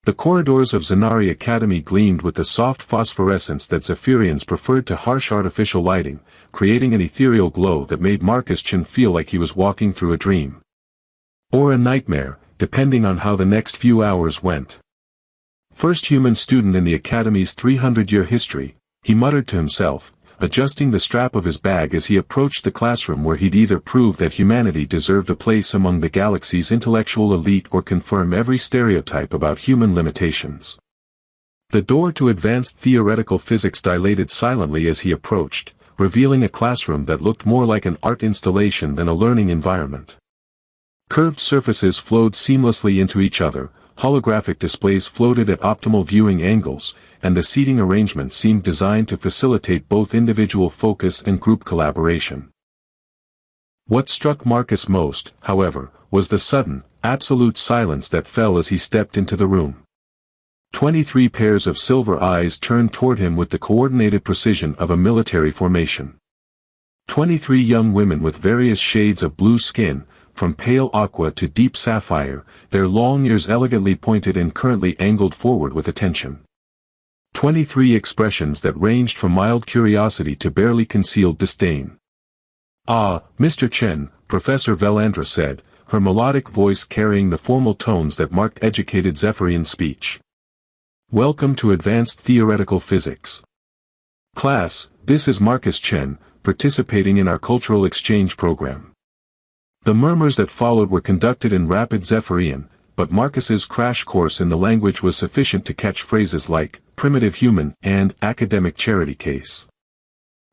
The corridors of Zanari Academy gleamed with the soft phosphorescence that Zephyrians preferred to harsh artificial lighting, creating an ethereal glow that made Marcus Chen feel like he was walking through a dream. Or a nightmare, depending on how the next few hours went. First human student in the Academy's 300-year history, he muttered to himself, adjusting the strap of his bag as he approached the classroom where he'd either prove that humanity deserved a place among the galaxy's intellectual elite or confirm every stereotype about human limitations. The door to advanced theoretical physics dilated silently as he approached, revealing a classroom that looked more like an art installation than a learning environment. Curved surfaces flowed seamlessly into each other, holographic displays floated at optimal viewing angles, and the seating arrangement seemed designed to facilitate both individual focus and group collaboration. What struck Marcus most, however, was the sudden, absolute silence that fell as he stepped into the room. 23 pairs of silver eyes turned toward him with the coordinated precision of a military formation. 23 young women with various shades of blue skin, from pale aqua to deep sapphire, their long ears elegantly pointed and currently angled forward with attention. 23 expressions that ranged from mild curiosity to barely concealed disdain. "Ah, Mr. Chen," Professor Velandra said, her melodic voice carrying the formal tones that marked educated Zephyrian speech. "Welcome to Advanced Theoretical Physics. Class, this is Marcus Chen, participating in our cultural exchange program." The murmurs that followed were conducted in rapid Zephyrian, but Marcus's crash course in the language was sufficient to catch phrases like, primitive human, and academic charity case.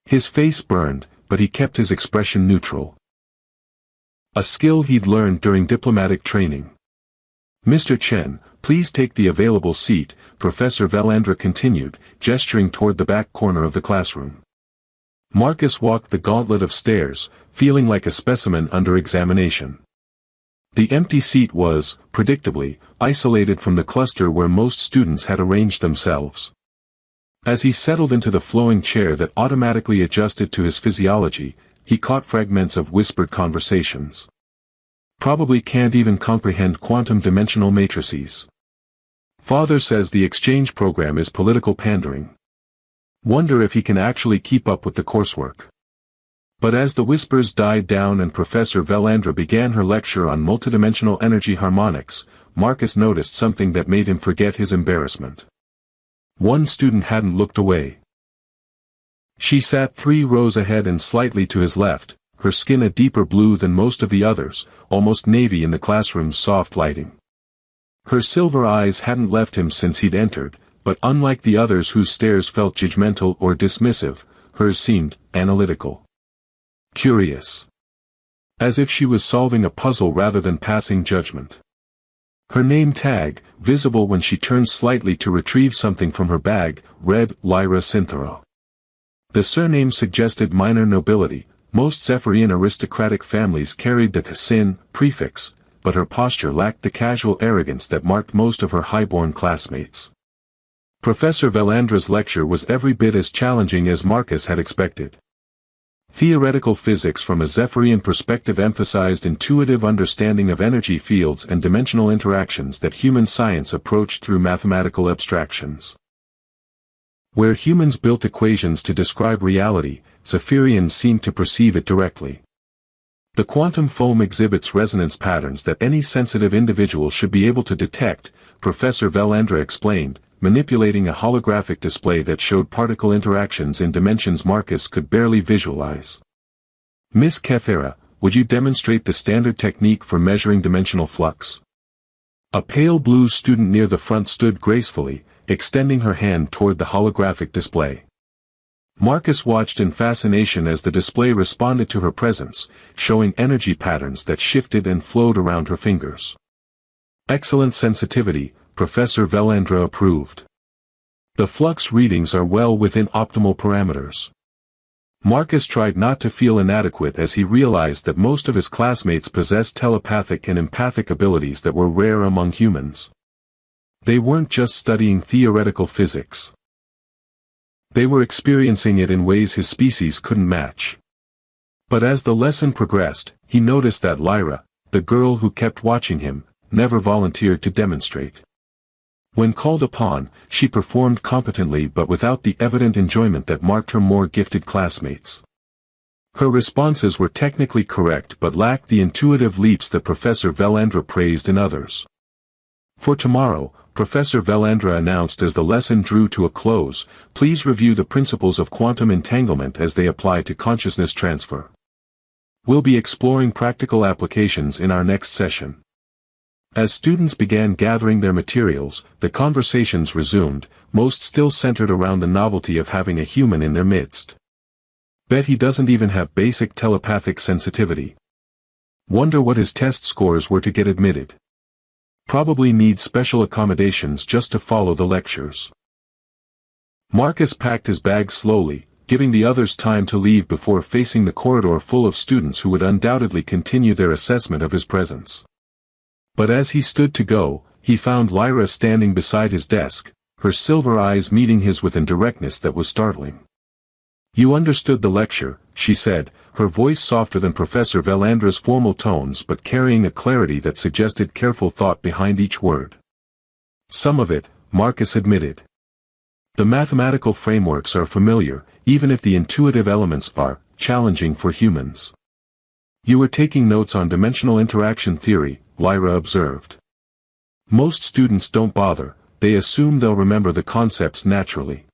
His face burned, but he kept his expression neutral. A skill he'd learned during diplomatic training. "Mr. Chen, please take the available seat," Professor Velandra continued, gesturing toward the back corner of the classroom. Marcus walked the gauntlet of stairs, feeling like a specimen under examination. The empty seat was, predictably, isolated from the cluster where most students had arranged themselves. As he settled into the flowing chair that automatically adjusted to his physiology, he caught fragments of whispered conversations. "Probably can't even comprehend quantum dimensional matrices. Father says the exchange program is political pandering. Wonder if he can actually keep up with the coursework." But as the whispers died down and Professor Velandra began her lecture on multidimensional energy harmonics, Marcus noticed something that made him forget his embarrassment. One student hadn't looked away. She sat 3 rows ahead and slightly to his left, her skin a deeper blue than most of the others, almost navy in the classroom's soft lighting. Her silver eyes hadn't left him since he'd entered, but unlike the others whose stares felt judgmental or dismissive, hers seemed analytical. Curious. As if she was solving a puzzle rather than passing judgment. Her name tag, visible when she turned slightly to retrieve something from her bag, read Lyra Synthera. The surname suggested minor nobility. Most Zephyrian aristocratic families carried the Sin prefix, but her posture lacked the casual arrogance that marked most of her highborn classmates. Professor Velandra's lecture was every bit as challenging as Marcus had expected. Theoretical physics from a Zephyrian perspective emphasized intuitive understanding of energy fields and dimensional interactions that human science approached through mathematical abstractions. Where humans built equations to describe reality, Zephyrians seemed to perceive it directly. The quantum foam exhibits resonance patterns that any sensitive individual should be able to detect, Professor Velandra explained, manipulating a holographic display that showed particle interactions in dimensions Marcus could barely visualize. "Miss Kethera, would you demonstrate the standard technique for measuring dimensional flux?" A pale blue student near the front stood gracefully, extending her hand toward the holographic display. Marcus watched in fascination as the display responded to her presence, showing energy patterns that shifted and flowed around her fingers. "Excellent sensitivity," Professor Velandra approved. "The flux readings are well within optimal parameters." Marcus tried not to feel inadequate as he realized that most of his classmates possessed telepathic and empathic abilities that were rare among humans. They weren't just studying theoretical physics. They were experiencing it in ways his species couldn't match. But as the lesson progressed, he noticed that Lyra, the girl who kept watching him, never volunteered to demonstrate. When called upon, she performed competently but without the evident enjoyment that marked her more gifted classmates. Her responses were technically correct but lacked the intuitive leaps that Professor Velendra praised in others. For tomorrow, Professor Velendra announced as the lesson drew to a close, please review the principles of quantum entanglement as they apply to consciousness transfer. We'll be exploring practical applications in our next session. As students began gathering their materials, the conversations resumed, most still centered around the novelty of having a human in their midst. Bet he doesn't even have basic telepathic sensitivity. Wonder what his test scores were to get admitted. Probably needs special accommodations just to follow the lectures. Marcus packed his bag slowly, giving the others time to leave before facing the corridor full of students who would undoubtedly continue their assessment of his presence. But as he stood to go, he found Lyra standing beside his desk, her silver eyes meeting his with a directness that was startling. You understood the lecture, she said, her voice softer than Professor Velandra's formal tones but carrying a clarity that suggested careful thought behind each word. Some of it, Marcus admitted. The mathematical frameworks are familiar, even if the intuitive elements are challenging for humans. You were taking notes on dimensional interaction theory, Lyra observed. Most students don't bother, they assume they'll remember the concepts naturally.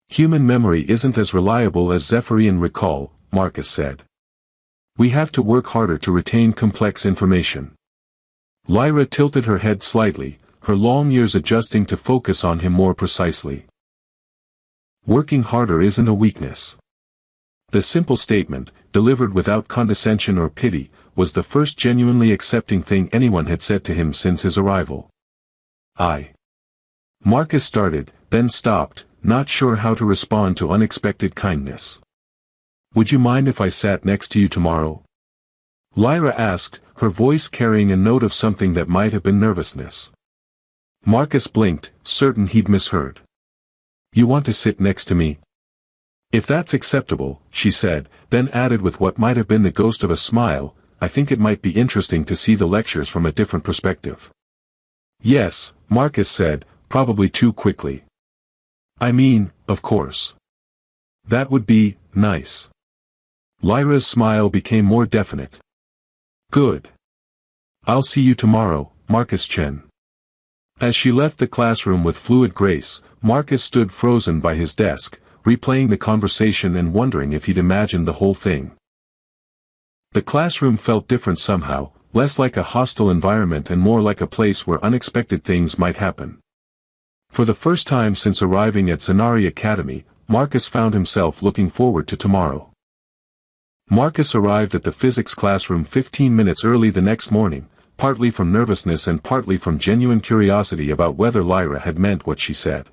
Human memory isn't as reliable as Zephyrian recall, Marcus said. We have to work harder to retain complex information. Lyra tilted her head slightly, her long ears adjusting to focus on him more precisely. Working harder isn't a weakness. The simple statement, delivered without condescension or pity, was the first genuinely accepting thing anyone had said to him since his arrival. Marcus started, then stopped, not sure how to respond to unexpected kindness. Would you mind if I sat next to you tomorrow? Lyra asked, her voice carrying a note of something that might have been nervousness. Marcus blinked, certain he'd misheard. You want to sit next to me? If that's acceptable, she said, then added with what might have been the ghost of a smile, I think it might be interesting to see the lectures from a different perspective. Yes, Marcus said, probably too quickly. I mean, of course. That would be nice. Lyra's smile became more definite. Good. I'll see you tomorrow, Marcus Chen. As she left the classroom with fluid grace, Marcus stood frozen by his desk, replaying the conversation and wondering if he'd imagined the whole thing. The classroom felt different somehow, less like a hostile environment and more like a place where unexpected things might happen. For the first time since arriving at Zanari Academy, Marcus found himself looking forward to tomorrow. Marcus arrived at the physics classroom 15 minutes early the next morning, partly from nervousness and partly from genuine curiosity about whether Lyra had meant what she said.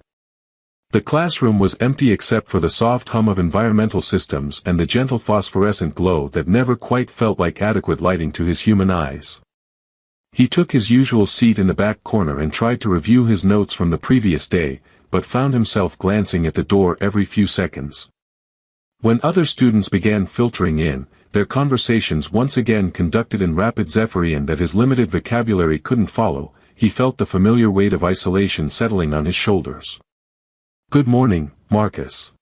The classroom was empty except for the soft hum of environmental systems and the gentle phosphorescent glow that never quite felt like adequate lighting to his human eyes. He took his usual seat in the back corner and tried to review his notes from the previous day, but found himself glancing at the door every few seconds. When other students began filtering in, their conversations once again conducted in rapid Zephyrian that his limited vocabulary couldn't follow, he felt the familiar weight of isolation settling on his shoulders. Good morning, Marcus.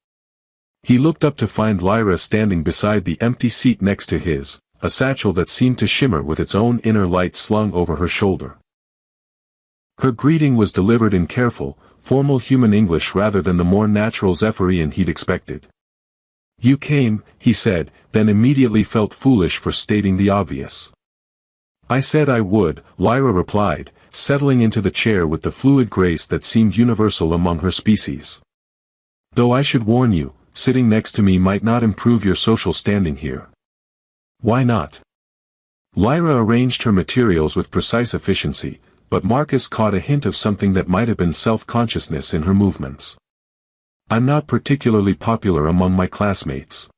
He looked up to find Lyra standing beside the empty seat next to his, a satchel that seemed to shimmer with its own inner light slung over her shoulder. Her greeting was delivered in careful, formal human English rather than the more natural Zephyrian he'd expected. You came, he said, then immediately felt foolish for stating the obvious. I said I would, Lyra replied, settling into the chair with the fluid grace that seemed universal among her species. Though I should warn you, sitting next to me might not improve your social standing here. Why not? Lyra arranged her materials with precise efficiency, but Marcus caught a hint of something that might have been self-consciousness in her movements. I'm not particularly popular among my classmates.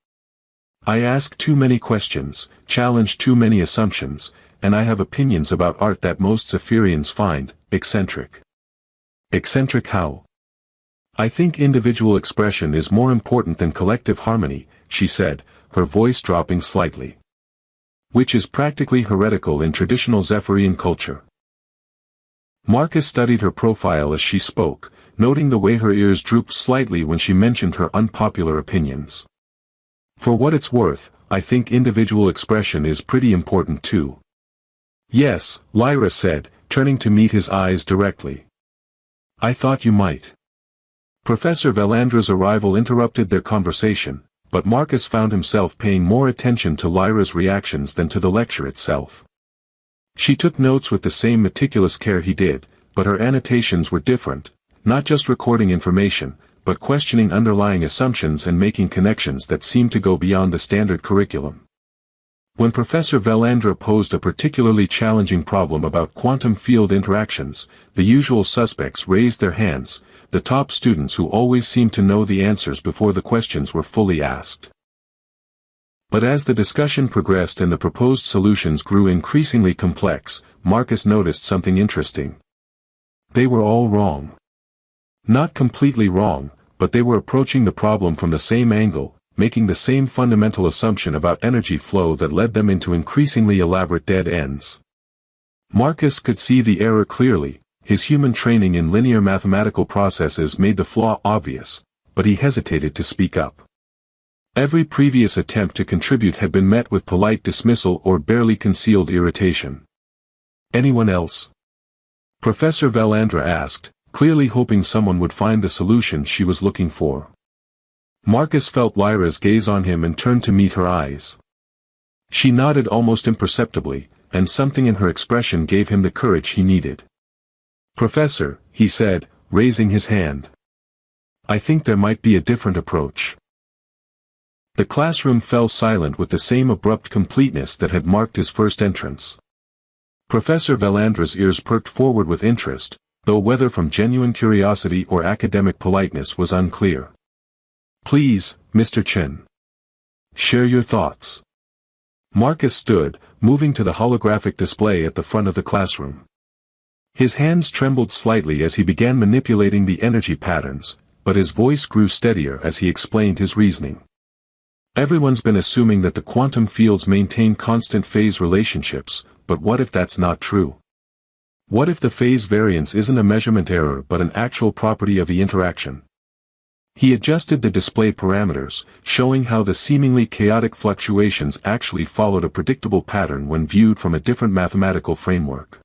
I ask too many questions, challenge too many assumptions, and I have opinions about art that most Zephyrians find eccentric. Eccentric how? I think individual expression is more important than collective harmony, she said, her voice dropping slightly. Which is practically heretical in traditional Zephyrian culture. Marcus studied her profile as she spoke, noting the way her ears drooped slightly when she mentioned her unpopular opinions. For what it's worth, I think individual expression is pretty important too. Yes, Lyra said, turning to meet his eyes directly. I thought you might. Professor Valandra's arrival interrupted their conversation, but Marcus found himself paying more attention to Lyra's reactions than to the lecture itself. She took notes with the same meticulous care he did, but her annotations were different, not just recording information, but questioning underlying assumptions and making connections that seemed to go beyond the standard curriculum. When Professor Valandra posed a particularly challenging problem about quantum field interactions, the usual suspects raised their hands, the top students who always seemed to know the answers before the questions were fully asked. But as the discussion progressed and the proposed solutions grew increasingly complex, Marcus noticed something interesting. They were all wrong. Not completely wrong, but they were approaching the problem from the same angle, making the same fundamental assumption about energy flow that led them into increasingly elaborate dead ends. Marcus could see the error clearly. His human training in linear mathematical processes made the flaw obvious, but he hesitated to speak up. Every previous attempt to contribute had been met with polite dismissal or barely concealed irritation. Anyone else? Professor Valandra asked, clearly hoping someone would find the solution she was looking for. Marcus felt Lyra's gaze on him and turned to meet her eyes. She nodded almost imperceptibly, and something in her expression gave him the courage he needed. Professor, he said, raising his hand. I think there might be a different approach. The classroom fell silent with the same abrupt completeness that had marked his first entrance. Professor Valandra's ears perked forward with interest, though whether from genuine curiosity or academic politeness was unclear. Please, Mr. Chen. Share your thoughts. Marcus stood, moving to the holographic display at the front of the classroom. His hands trembled slightly as he began manipulating the energy patterns, but his voice grew steadier as he explained his reasoning. Everyone's been assuming that the quantum fields maintain constant phase relationships, but what if that's not true? What if the phase variance isn't a measurement error but an actual property of the interaction? He adjusted the display parameters, showing how the seemingly chaotic fluctuations actually followed a predictable pattern when viewed from a different mathematical framework.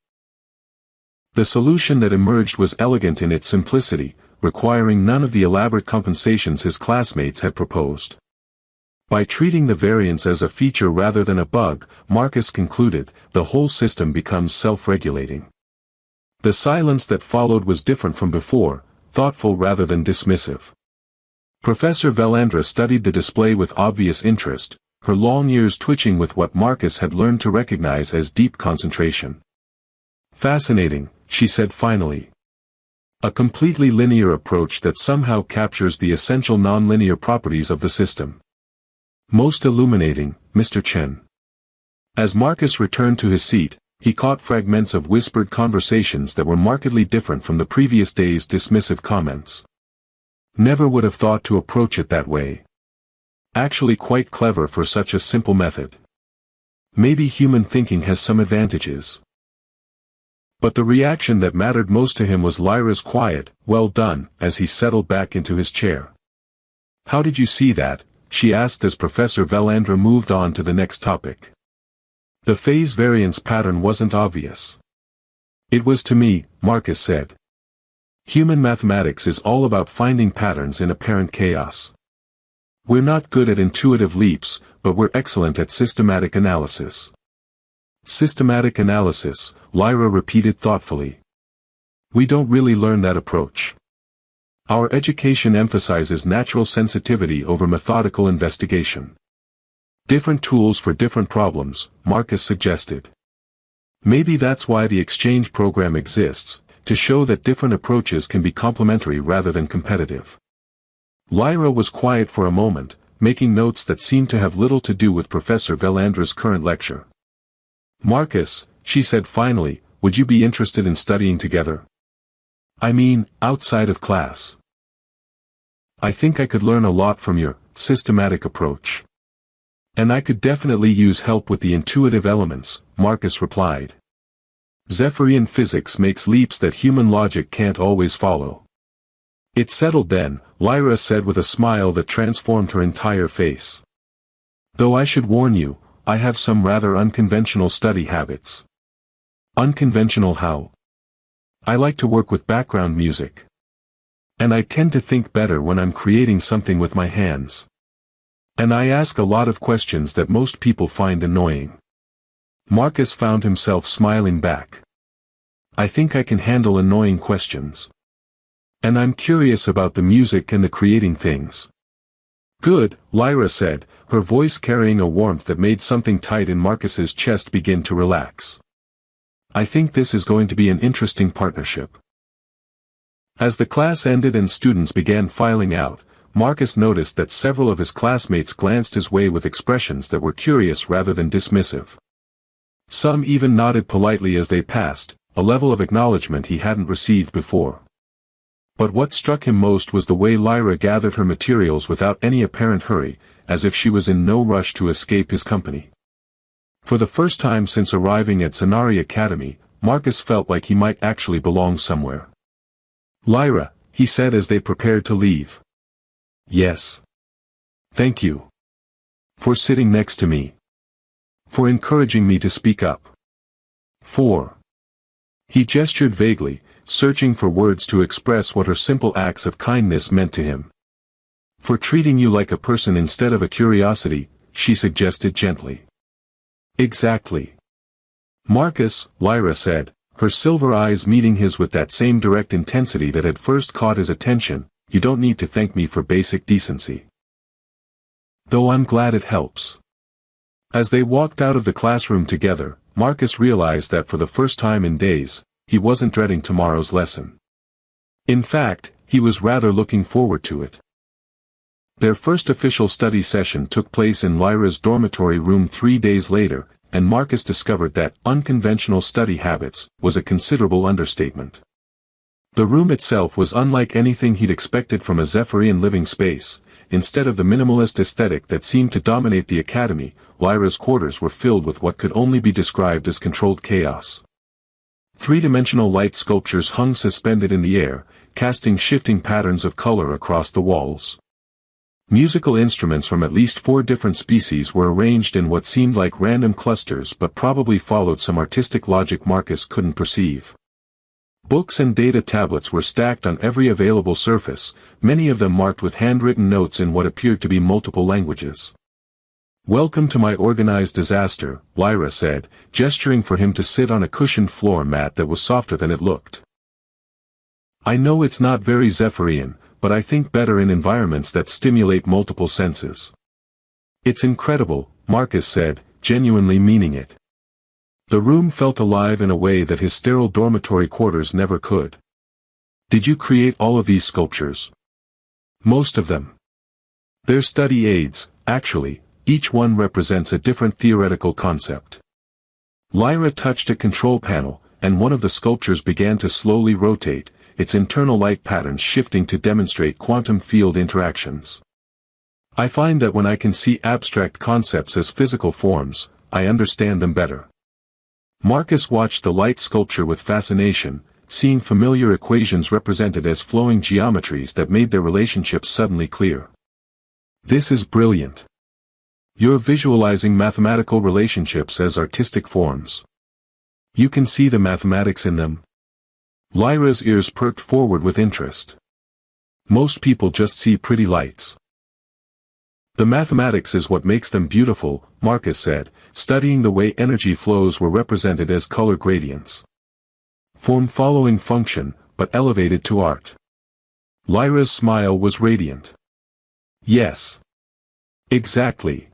The solution that emerged was elegant in its simplicity, requiring none of the elaborate compensations his classmates had proposed. By treating the variance as a feature rather than a bug, Marcus concluded, the whole system becomes self-regulating. The silence that followed was different from before, thoughtful rather than dismissive. Professor Valandra studied the display with obvious interest, her long ears twitching with what Marcus had learned to recognize as deep concentration. Fascinating, she said finally. A completely linear approach that somehow captures the essential nonlinear properties of the system. Most illuminating, Mr. Chen. As Marcus returned to his seat, he caught fragments of whispered conversations that were markedly different from the previous day's dismissive comments. Never would have thought to approach it that way. Actually quite clever for such a simple method. Maybe human thinking has some advantages. But the reaction that mattered most to him was Lyra's quiet, well done, as he settled back into his chair. How did you see that? She asked as Professor Valandra moved on to the next topic. The phase variance pattern wasn't obvious. It was to me, Marcus said. Human mathematics is all about finding patterns in apparent chaos. We're not good at intuitive leaps, but we're excellent at systematic analysis. Systematic analysis, Lyra repeated thoughtfully. We don't really learn that approach. Our education emphasizes natural sensitivity over methodical investigation. Different tools for different problems, Marcus suggested. Maybe that's why the exchange program exists, to show that different approaches can be complementary rather than competitive. Lyra was quiet for a moment, making notes that seemed to have little to do with Professor Valandra's current lecture. Marcus, she said finally, would you be interested in studying together? I mean, outside of class. I think I could learn a lot from your systematic approach. And I could definitely use help with the intuitive elements, Marcus replied. Zephyrian physics makes leaps that human logic can't always follow. It's settled then, Lyra said with a smile that transformed her entire face. Though I should warn you, I have some rather unconventional study habits. Unconventional how? I like to work with background music. And I tend to think better when I'm creating something with my hands. And I ask a lot of questions that most people find annoying. Marcus found himself smiling back. I think I can handle annoying questions. And I'm curious about the music and the creating things. Good, Lyra said, her voice carrying a warmth that made something tight in Marcus's chest begin to relax. I think this is going to be an interesting partnership. As the class ended and students began filing out, Marcus noticed that several of his classmates glanced his way with expressions that were curious rather than dismissive. Some even nodded politely as they passed, a level of acknowledgement he hadn't received before. But what struck him most was the way Lyra gathered her materials without any apparent hurry, as if she was in no rush to escape his company. For the first time since arriving at Sci-Fi Academy, Marcus felt like he might actually belong somewhere. Lyra, he said as they prepared to leave. Yes. Thank you. For sitting next to me. For encouraging me to speak up. For. He gestured vaguely, searching for words to express what her simple acts of kindness meant to him. For treating you like a person instead of a curiosity, she suggested gently. Exactly. Marcus, Lyra said, her silver eyes meeting his with that same direct intensity that had first caught his attention. You don't need to thank me for basic decency. Though I'm glad it helps. As they walked out of the classroom together, Marcus realized that for the first time in days, he wasn't dreading tomorrow's lesson. In fact, he was rather looking forward to it. Their first official study session took place in Lyra's dormitory room 3 days later, and Marcus discovered that unconventional study habits was a considerable understatement. The room itself was unlike anything he'd expected from a Zephyrian living space. Instead of the minimalist aesthetic that seemed to dominate the academy, Lyra's quarters were filled with what could only be described as controlled chaos. Three-dimensional light sculptures hung suspended in the air, casting shifting patterns of color across the walls. Musical instruments from at least 4 different species were arranged in what seemed like random clusters but probably followed some artistic logic Marcus couldn't perceive. Books and data tablets were stacked on every available surface, many of them marked with handwritten notes in what appeared to be multiple languages. Welcome to my organized disaster, Lyra said, gesturing for him to sit on a cushioned floor mat that was softer than it looked. I know it's not very Zephyrian, but I think better in environments that stimulate multiple senses. It's incredible, Marcus said, genuinely meaning it. The room felt alive in a way that his sterile dormitory quarters never could. Did you create all of these sculptures? Most of them. They're study aids, actually, each one represents a different theoretical concept. Lyra touched a control panel, and one of the sculptures began to slowly rotate, its internal light patterns shifting to demonstrate quantum field interactions. I find that when I can see abstract concepts as physical forms, I understand them better. Marcus watched the light sculpture with fascination, seeing familiar equations represented as flowing geometries that made their relationships suddenly clear. This is brilliant. You're visualizing mathematical relationships as artistic forms. You can see the mathematics in them. Lyra's ears perked forward with interest. Most people just see pretty lights. The mathematics is what makes them beautiful, Marcus said, studying the way energy flows were represented as color gradients. Form following function, but elevated to art. Lyra's smile was radiant. Yes. Exactly.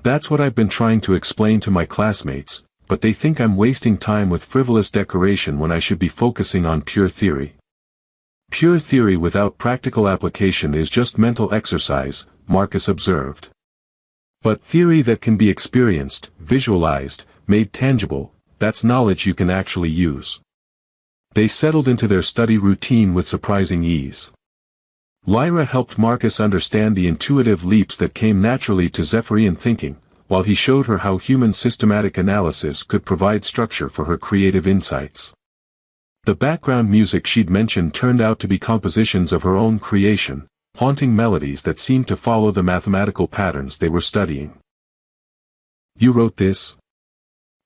That's what I've been trying to explain to my classmates, but they think I'm wasting time with frivolous decoration when I should be focusing on pure theory. Pure theory without practical application is just mental exercise, Marcus observed. But theory that can be experienced, visualized, made tangible, that's knowledge you can actually use. They settled into their study routine with surprising ease. Lyra helped Marcus understand the intuitive leaps that came naturally to Zephyrian thinking, while he showed her how human systematic analysis could provide structure for her creative insights. The background music she'd mentioned turned out to be compositions of her own creation, haunting melodies that seemed to follow the mathematical patterns they were studying. "You wrote this?"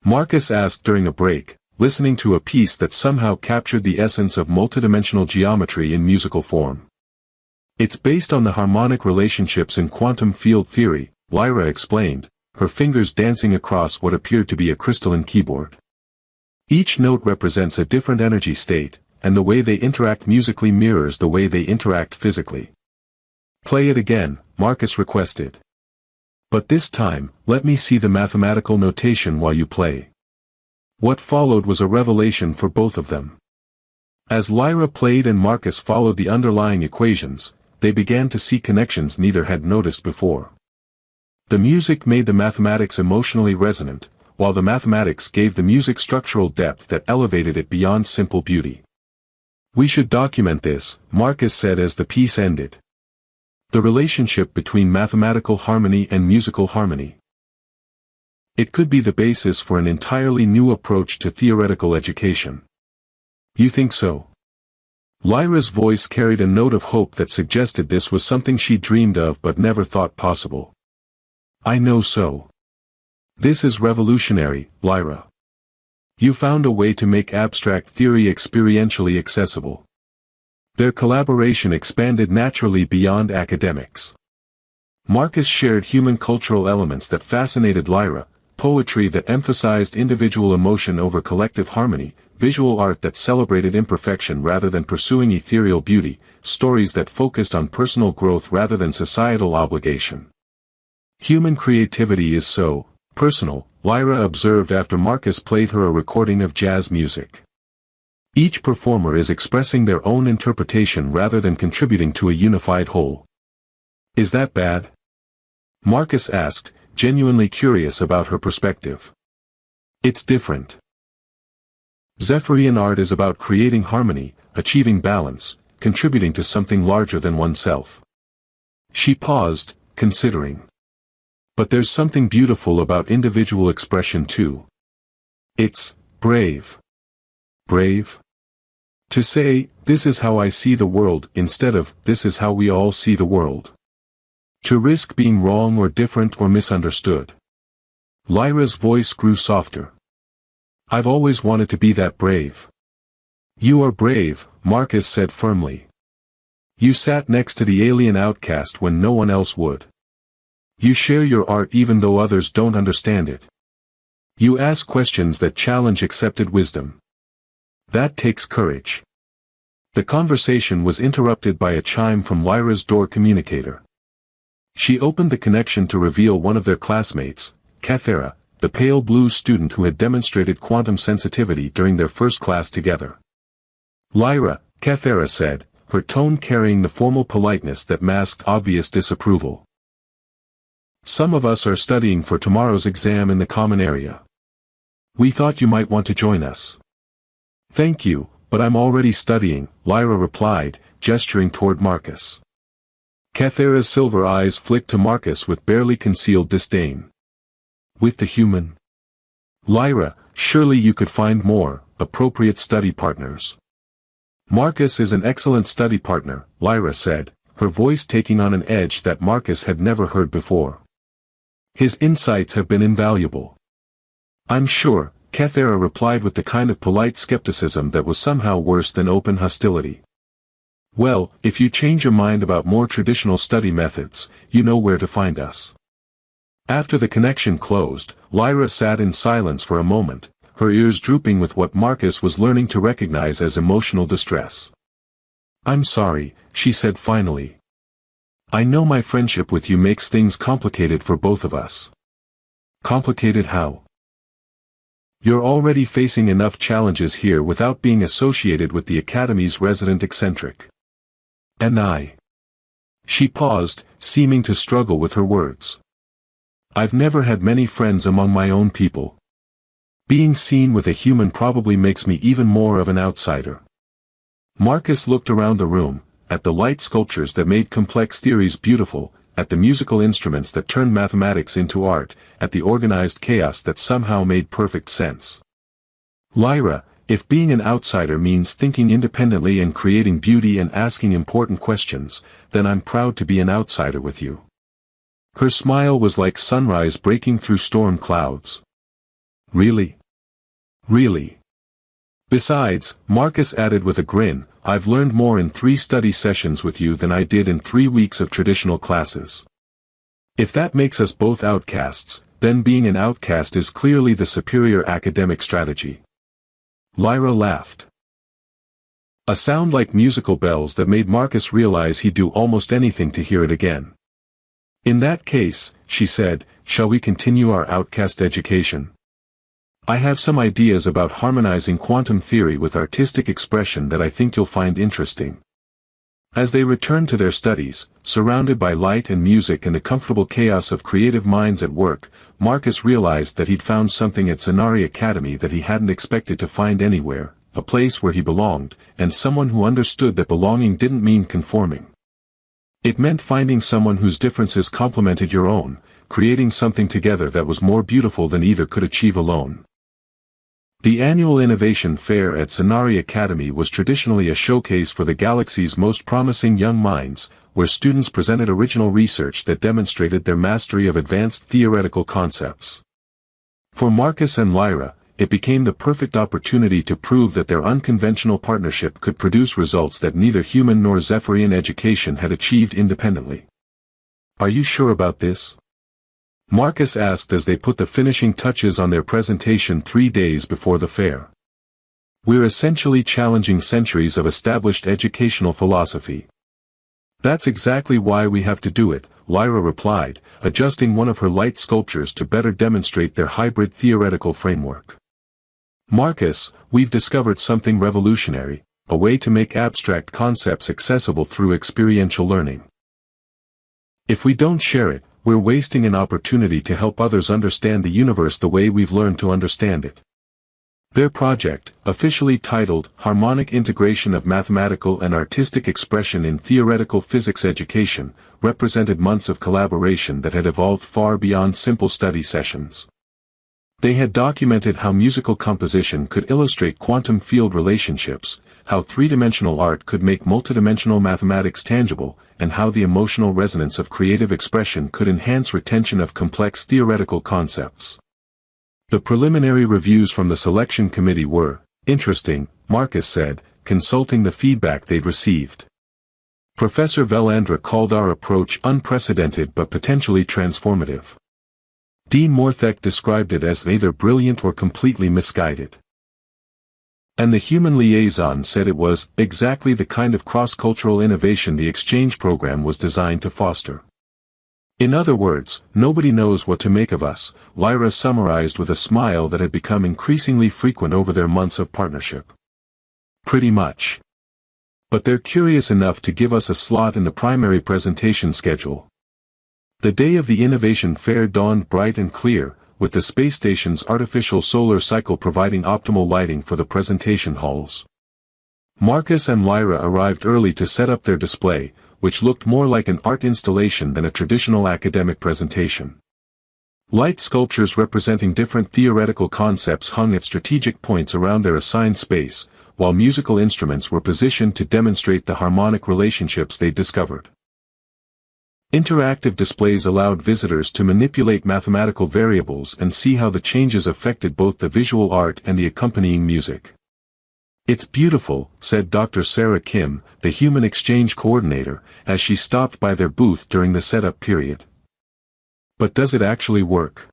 Marcus asked during a break, listening to a piece that somehow captured the essence of multidimensional geometry in musical form. "It's based on the harmonic relationships in quantum field theory," Lyra explained, her fingers dancing across what appeared to be a crystalline keyboard. "Each note represents a different energy state, and the way they interact musically mirrors the way they interact physically." "Play it again," Marcus requested. "But this time, let me see the mathematical notation while you play." What followed was a revelation for both of them. As Lyra played and Marcus followed the underlying equations, they began to see connections neither had noticed before. The music made the mathematics emotionally resonant, while the mathematics gave the music structural depth that elevated it beyond simple beauty. "We should document this," Marcus said as the piece ended. "The relationship between mathematical harmony and musical harmony. It could be the basis for an entirely new approach to theoretical education." "You think so?" Lyra's voice carried a note of hope that suggested this was something she dreamed of but never thought possible. "I know so. This is revolutionary, Lyra. You found a way to make abstract theory experientially accessible." Their collaboration expanded naturally beyond academics. Marcus shared human cultural elements that fascinated Lyra, poetry that emphasized individual emotion over collective harmony, visual art that celebrated imperfection rather than pursuing ethereal beauty, stories that focused on personal growth rather than societal obligation. "Human creativity is so personal," Lyra observed after Marcus played her a recording of jazz music. "Each performer is expressing their own interpretation rather than contributing to a unified whole." "Is that bad?" Marcus asked, genuinely curious about her perspective. "It's different. Zephyrian art is about creating harmony, achieving balance, contributing to something larger than oneself." She paused, considering. "But there's something beautiful about individual expression too. It's brave." Brave? To say, "This is how I see the world," instead of, "This is how we all see the world." To risk being wrong or different or misunderstood. Lyra's voice grew softer. "I've always wanted to be that brave." "You are brave," Marcus said firmly. "You sat next to the alien outcast when no one else would. You share your art even though others don't understand it. You ask questions that challenge accepted wisdom. That takes courage." The conversation was interrupted by a chime from Lyra's door communicator. She opened the connection to reveal one of their classmates, Cathera, the pale blue student who had demonstrated quantum sensitivity during their first class together. "Lyra," Cathera said, her tone carrying the formal politeness that masked obvious disapproval. "Some of us are studying for tomorrow's exam in the common area. We thought you might want to join us." "Thank you, but I'm already studying," Lyra replied, gesturing toward Marcus. Cathera's silver eyes flicked to Marcus with barely concealed disdain. "With the human? Lyra, surely you could find more appropriate study partners." "Marcus is an excellent study partner," Lyra said, her voice taking on an edge that Marcus had never heard before. "His insights have been invaluable." "I'm sure," Cathera replied with the kind of polite skepticism that was somehow worse than open hostility. "Well, if you change your mind about more traditional study methods, you know where to find us." After the connection closed, Lyra sat in silence for a moment, her ears drooping with what Marcus was learning to recognize as emotional distress. "I'm sorry," she said finally. "I know my friendship with you makes things complicated for both of us." "Complicated how?" "You're already facing enough challenges here without being associated with the Academy's resident eccentric. And I." She paused, seeming to struggle with her words. "I've never had many friends among my own people. Being seen with a human probably makes me even more of an outsider." Marcus looked around the room, at the light sculptures that made complex theories beautiful, at the musical instruments that turned mathematics into art, at the organized chaos that somehow made perfect sense. Lyra, if being an outsider means thinking independently and creating beauty and asking important questions, then I'm proud to be an outsider with you. Her smile was like sunrise breaking through storm clouds. Really? Really? Besides, Marcus added with a grin, I've learned more in 3 study sessions with you than I did in 3 weeks of traditional classes. If that makes us both outcasts, then being an outcast is clearly the superior academic strategy. Lyra laughed. A sound like musical bells that made Marcus realize he'd do almost anything to hear it again. In that case, she said, shall we continue our outcast education? I have some ideas about harmonizing quantum theory with artistic expression that I think you'll find interesting. As they returned to their studies, surrounded by light and music and the comfortable chaos of creative minds at work, Marcus realized that he'd found something at Sci-Fi Academy that he hadn't expected to find anywhere, a place where he belonged, and someone who understood that belonging didn't mean conforming. It meant finding someone whose differences complemented your own, creating something together that was more beautiful than either could achieve alone. The annual Innovation Fair at Sci-Fi Academy was traditionally a showcase for the galaxy's most promising young minds, where students presented original research that demonstrated their mastery of advanced theoretical concepts. For Marcus and Lyra, it became the perfect opportunity to prove that their unconventional partnership could produce results that neither human nor Zephyrian education had achieved independently. Are you sure about this? Marcus asked as they put the finishing touches on their presentation 3 days before the fair. We're essentially challenging centuries of established educational philosophy. That's exactly why we have to do it, Lyra replied, adjusting one of her light sculptures to better demonstrate their hybrid theoretical framework. Marcus, we've discovered something revolutionary, a way to make abstract concepts accessible through experiential learning. If we don't share it, we're wasting an opportunity to help others understand the universe the way we've learned to understand it. Their project, officially titled Harmonic Integration of Mathematical and Artistic Expression in Theoretical Physics Education, represented months of collaboration that had evolved far beyond simple study sessions. They had documented how musical composition could illustrate quantum field relationships, how three-dimensional art could make multidimensional mathematics tangible, and how the emotional resonance of creative expression could enhance retention of complex theoretical concepts. The preliminary reviews from the selection committee were interesting, Marcus said, consulting the feedback they'd received. Professor Velandra called our approach unprecedented but potentially transformative. Dean Morthek described it as either brilliant or completely misguided. And the human liaison said it was exactly the kind of cross-cultural innovation the exchange program was designed to foster. In other words, nobody knows what to make of us, Lyra summarized with a smile that had become increasingly frequent over their months of partnership. Pretty much. But they're curious enough to give us a slot in the primary presentation schedule. The day of the Innovation Fair dawned bright and clear, with the space station's artificial solar cycle providing optimal lighting for the presentation halls. Marcus and Lyra arrived early to set up their display, which looked more like an art installation than a traditional academic presentation. Light sculptures representing different theoretical concepts hung at strategic points around their assigned space, while musical instruments were positioned to demonstrate the harmonic relationships they'd discovered. Interactive displays allowed visitors to manipulate mathematical variables and see how the changes affected both the visual art and the accompanying music. It's beautiful, said Dr. Sarah Kim, the human exchange coordinator, as she stopped by their booth during the setup period. But does it actually work?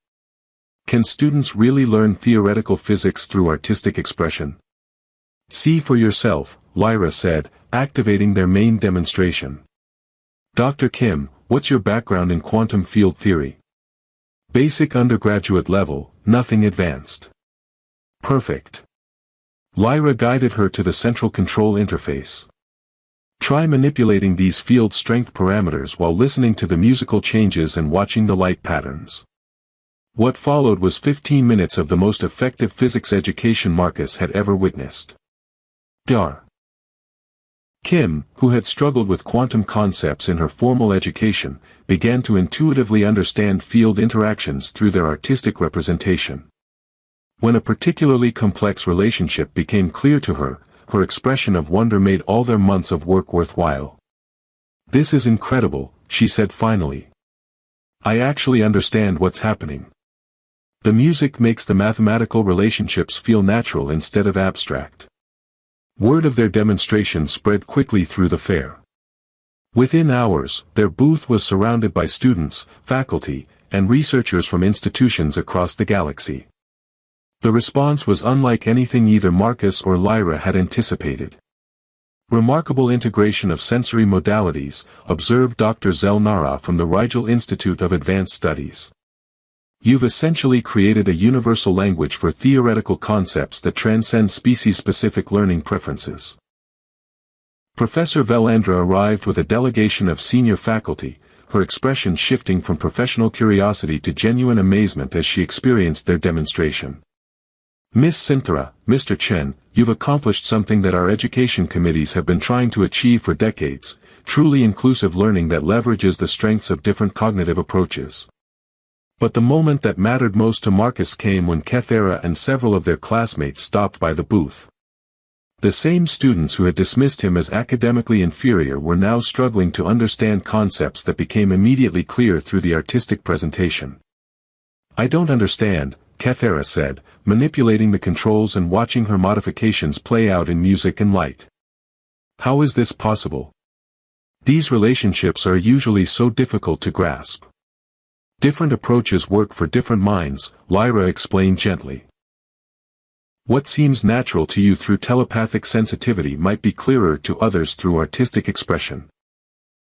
Can students really learn theoretical physics through artistic expression? See for yourself, Lyra said, activating their main demonstration. Dr. Kim, what's your background in quantum field theory? Basic undergraduate level, nothing advanced. Perfect. Lyra guided her to the central control interface. Try manipulating these field strength parameters while listening to the musical changes and watching the light patterns. What followed was 15 minutes of the most effective physics education Marcus had ever witnessed. Dar. Kim, who had struggled with quantum concepts in her formal education, began to intuitively understand field interactions through their artistic representation. When a particularly complex relationship became clear to her, her expression of wonder made all their months of work worthwhile. "This is incredible," she said finally. "I actually understand what's happening. The music makes the mathematical relationships feel natural instead of abstract." Word of their demonstration spread quickly through the fair. Within hours, their booth was surrounded by students, faculty, and researchers from institutions across the galaxy. The response was unlike anything either Marcus or Lyra had anticipated. "Remarkable integration of sensory modalities," observed Dr. Zelnara from the Rigel Institute of Advanced Studies. "You've essentially created a universal language for theoretical concepts that transcend species-specific learning preferences." Professor Velandra arrived with a delegation of senior faculty, her expression shifting from professional curiosity to genuine amazement as she experienced their demonstration. "Miss Synthara, Mr. Chen, you've accomplished something that our education committees have been trying to achieve for decades, truly inclusive learning that leverages the strengths of different cognitive approaches." But the moment that mattered most to Marcus came when Kethera and several of their classmates stopped by the booth. The same students who had dismissed him as academically inferior were now struggling to understand concepts that became immediately clear through the artistic presentation. "I don't understand," Kethera said, manipulating the controls and watching her modifications play out in music and light. "How is this possible? These relationships are usually so difficult to grasp." "Different approaches work for different minds," Lyra explained gently. "What seems natural to you through telepathic sensitivity might be clearer to others through artistic expression."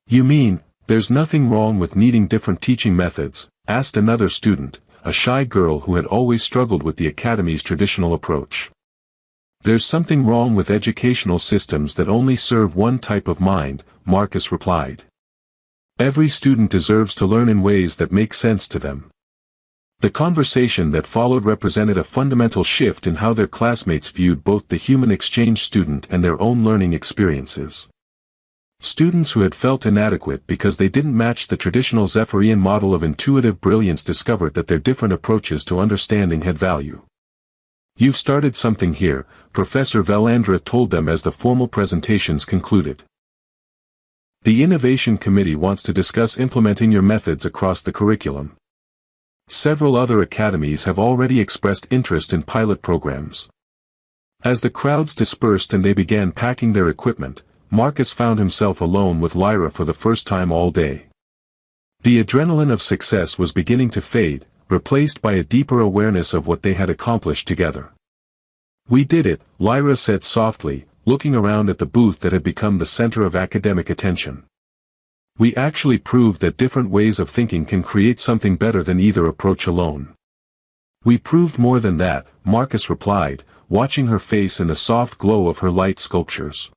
"You mean, there's nothing wrong with needing different teaching methods?" asked another student, a shy girl who had always struggled with the Academy's traditional approach. "There's something wrong with educational systems that only serve one type of mind," Marcus replied. "Every student deserves to learn in ways that make sense to them." The conversation that followed represented a fundamental shift in how their classmates viewed both the human exchange student and their own learning experiences. Students who had felt inadequate because they didn't match the traditional Zephyrian model of intuitive brilliance discovered that their different approaches to understanding had value. "You've started something here," Professor Velandra told them as the formal presentations concluded. "The Innovation Committee wants to discuss implementing your methods across the curriculum. Several other academies have already expressed interest in pilot programs." As the crowds dispersed and they began packing their equipment, Marcus found himself alone with Lyra for the first time all day. The adrenaline of success was beginning to fade, replaced by a deeper awareness of what they had accomplished together. "We did it," Lyra said softly, looking around at the booth that had become the center of academic attention. "We actually proved that different ways of thinking can create something better than either approach alone." "We proved more than that," Marcus replied, watching her face in the soft glow of her light sculptures.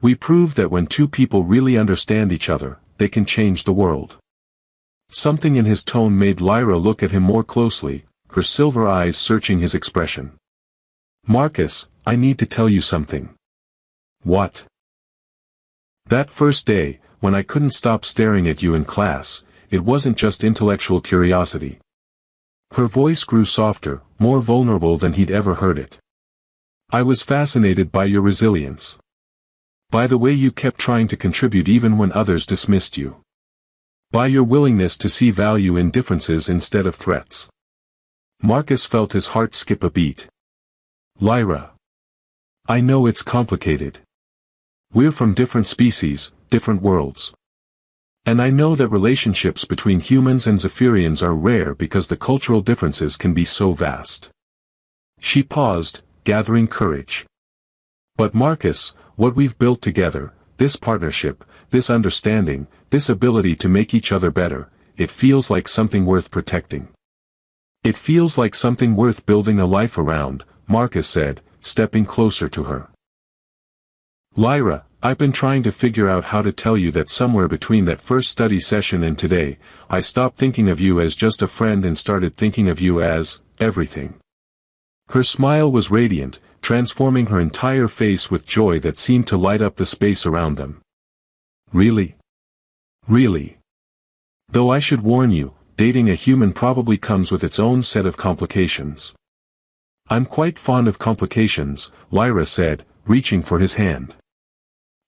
"We proved that when two people really understand each other, they can change the world." Something in his tone made Lyra look at him more closely, her silver eyes searching his expression. "Marcus, I need to tell you something." "What?" "That first day, when I couldn't stop staring at you in class, it wasn't just intellectual curiosity." Her voice grew softer, more vulnerable than he'd ever heard it. "I was fascinated by your resilience. By the way you kept trying to contribute even when others dismissed you. By your willingness to see value in differences instead of threats." Marcus felt his heart skip a beat. "Lyra. I know it's complicated. We're from different species, different worlds. And I know that relationships between humans and Zephyrians are rare because the cultural differences can be so vast." She paused, gathering courage. "But Marcus, what we've built together, this partnership, this understanding, this ability to make each other better, it feels like something worth protecting. It feels like something worth building a life around," Marcus said, stepping closer to her. "Lyra, I've been trying to figure out how to tell you that somewhere between that first study session and today, I stopped thinking of you as just a friend and started thinking of you as everything. Her smile was radiant, transforming her entire face with joy that seemed to light up the space around them. Really? Really? Though I should warn you, dating a human probably comes with its own set of complications. I'm quite fond of complications, Lyra said, reaching for his hand.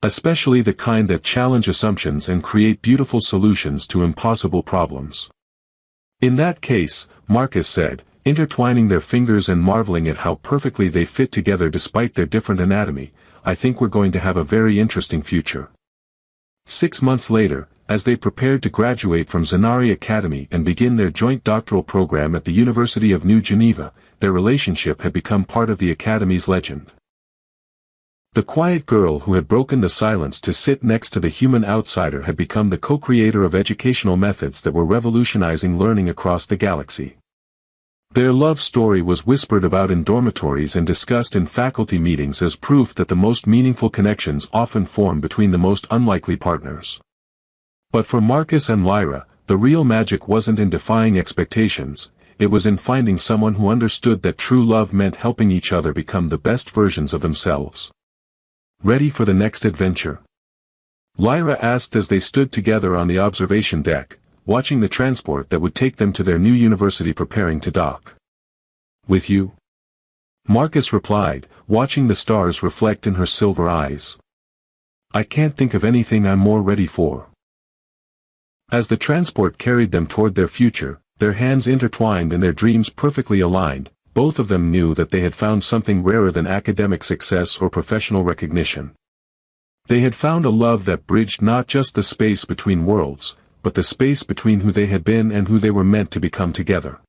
Especially the kind that challenge assumptions and create beautiful solutions to impossible problems. In that case, Marcus said, intertwining their fingers and marveling at how perfectly they fit together despite their different anatomy, I think we're going to have a very interesting future. 6 months later, as they prepared to graduate from Zanari Academy and begin their joint doctoral program at the University of New Geneva, their relationship had become part of the Academy's legend. The quiet girl who had broken the silence to sit next to the human outsider had become the co-creator of educational methods that were revolutionizing learning across the galaxy. Their love story was whispered about in dormitories and discussed in faculty meetings as proof that the most meaningful connections often form between the most unlikely partners. But for Marcus and Lyra, the real magic wasn't in defying expectations, it was in finding someone who understood that true love meant helping each other become the best versions of themselves. Ready for the next adventure? Lyra asked as they stood together on the observation deck, watching the transport that would take them to their new university preparing to dock. With you? Marcus replied, watching the stars reflect in her silver eyes. I can't think of anything I'm more ready for. As the transport carried them toward their future, their hands intertwined and their dreams perfectly aligned, both of them knew that they had found something rarer than academic success or professional recognition. They had found a love that bridged not just the space between worlds, but the space between who they had been and who they were meant to become together.